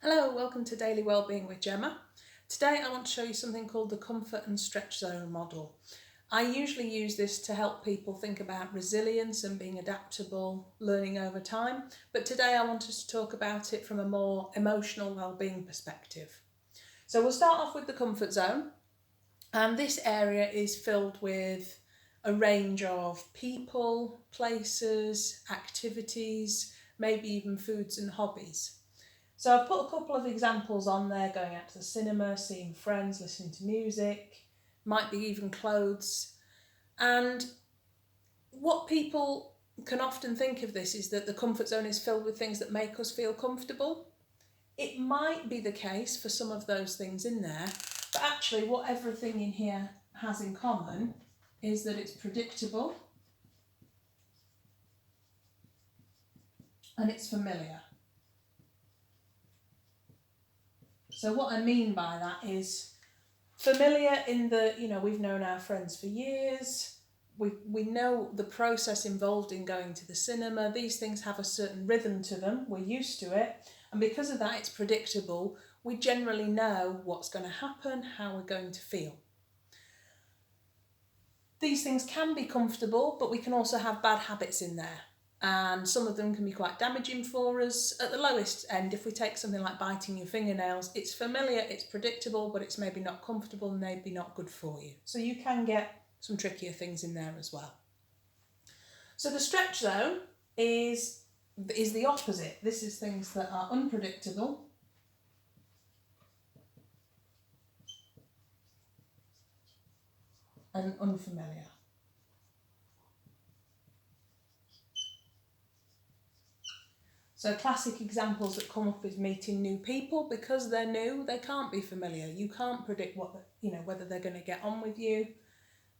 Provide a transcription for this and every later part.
Hello, welcome to Daily Wellbeing with Gemma. Today I want to show you something called the comfort and stretch zone model. I usually use this to help people think about resilience and being adaptable, learning over time, but today I want us to talk about it from a more emotional wellbeing perspective. So we'll start off with the comfort zone, and this area is filled with a range of people, places, activities, maybe even foods and hobbies. So I've put a couple of examples on there: going out to the cinema, seeing friends, listening to music, might be even clothes. And what people can often think of this is that the comfort zone is filled with things that make us feel comfortable. It might be the case for some of those things in there, but actually what everything in here has in common is that it's predictable and it's familiar. So what I mean by that is familiar in the, we've known our friends for years, we know the process involved in going to the cinema, these things have a certain rhythm to them, we're used to it, and because of that it's predictable, we generally know what's going to happen, how we're going to feel. These things can be comfortable, but we can also have bad habits in there. And some of them can be quite damaging for us. At the lowest end, if we take something like biting your fingernails, it's familiar, it's predictable, but it's maybe not comfortable, maybe not good for you. So you can get some trickier things in there as well. So the stretch zone is the opposite. This is things that are unpredictable and unfamiliar. So classic examples that come up is meeting new people. Because they're new, they can't be familiar. You can't predict whether they're going to get on with you.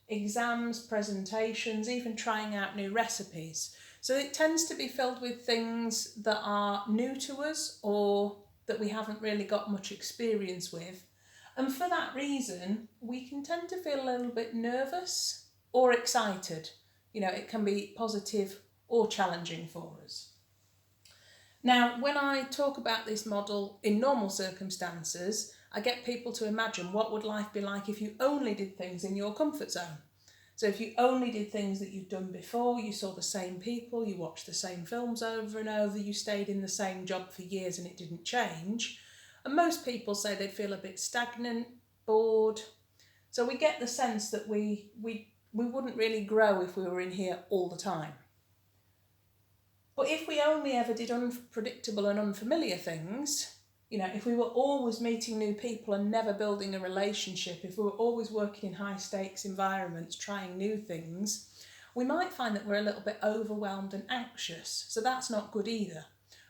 Exams, presentations, even trying out new recipes. So it tends to be filled with things that are new to us or that we haven't really got much experience with. And for that reason, we can tend to feel a little bit nervous or excited. It can be positive or challenging for us. Now, when I talk about this model in normal circumstances, I get people to imagine what would life be like if you only did things in your comfort zone. So if you only did things that you've done before, you saw the same people, you watched the same films over and over, you stayed in the same job for years and it didn't change. And most people say they'd feel a bit stagnant, bored. So we get the sense that we wouldn't really grow if we were in here all the time. But if we only ever did unpredictable and unfamiliar things, if we were always meeting new people and never building a relationship, if we were always working in high stakes environments, trying new things, we might find that we're a little bit overwhelmed and anxious. So that's not good either.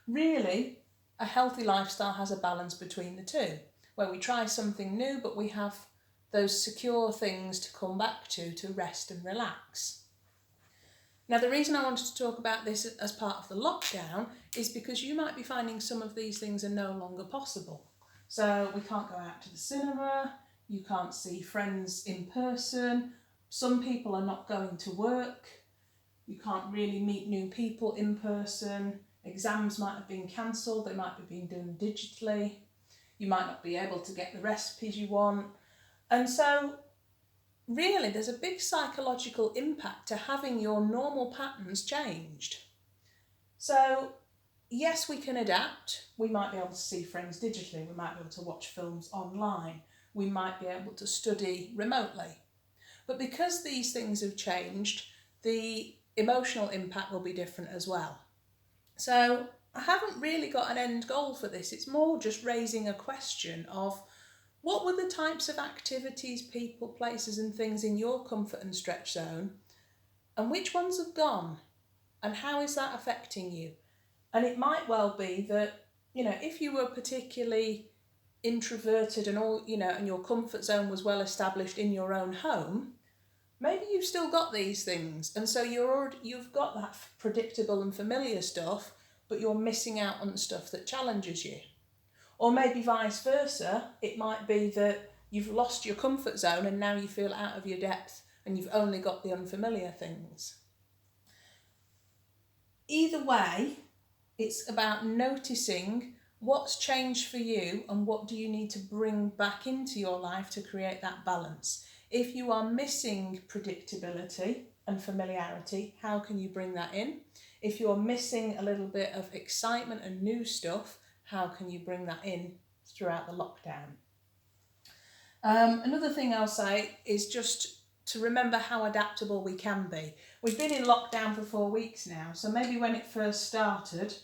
Really, a healthy lifestyle has a balance between the two, where we try something new, but we have those secure things to come back to rest and relax. Now, the reason I wanted to talk about this as part of the lockdown is because you might be finding some of these things are no longer possible. So we can't go out to the cinema, you can't see friends in person, some people are not going to work, you can't really meet new people in person, exams might have been cancelled, they might be being done digitally, you might not be able to get the recipes you want. And so really, there's a big psychological impact to having your normal patterns changed. So, yes, we can adapt. We might be able to see friends digitally. We might be able to watch films online. We might be able to study remotely. But because these things have changed, the emotional impact will be different as well. So, I haven't really got an end goal for this. It's more just raising a question of, what were the types of activities, people, places and things in your comfort and stretch zone? And which ones have gone? And how is that affecting you? And it might well be that, if you were particularly introverted and and your comfort zone was well established in your own home, maybe you've still got these things. And so you've got that predictable and familiar stuff, but you're missing out on the stuff that challenges you. Or maybe vice versa, it might be that you've lost your comfort zone and now you feel out of your depth and you've only got the unfamiliar things. Either way, it's about noticing What's changed for you, and what do you need to bring back into your life to create that balance? If you are missing predictability and familiarity, how can you bring that in? If you're missing a little bit of excitement and new stuff, how can you bring that in throughout the lockdown? Another thing I'll say is just to remember how adaptable we can be. We've been in lockdown for 4 weeks now, so maybe when it first started,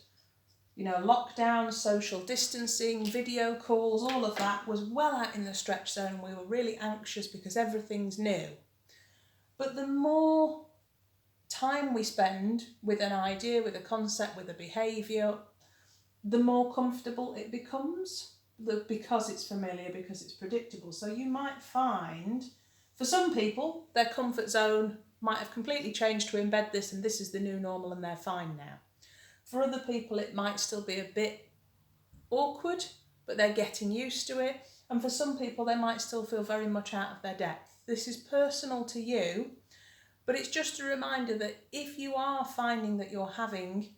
you know, lockdown, social distancing, video calls, all of that was well out in the stretch zone. We were really anxious because everything's new. But the more time we spend with an idea, with a concept, with a behaviour, the more comfortable it becomes, because it's familiar, because it's predictable. So you might find, for some people, their comfort zone might have completely changed to embed this, and this is the new normal and they're fine now. For other people, it might still be a bit awkward, but they're getting used to it. And for some people, they might still feel very much out of their depth. This is personal to you, but it's just a reminder that if you are finding that you're having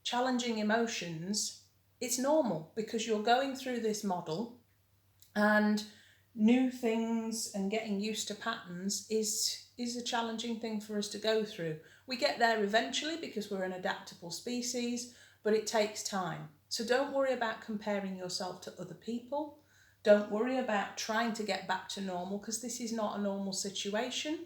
challenging emotions, it's normal, because you're going through this model, and new things and getting used to patterns is a challenging thing for us to go through. We get there eventually because we're an adaptable species, but it takes time. So don't worry about comparing yourself to other people. Don't worry about trying to get back to normal, because this is not a normal situation.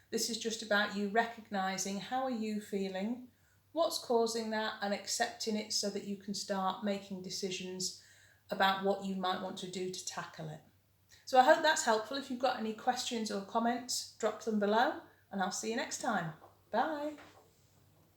This is just about you recognising, how are you feeling, what's causing that, and accepting it so that you can start making decisions about what you might want to do to tackle it. So I hope that's helpful. If you've got any questions or comments, drop them below, and I'll see you next time. Bye.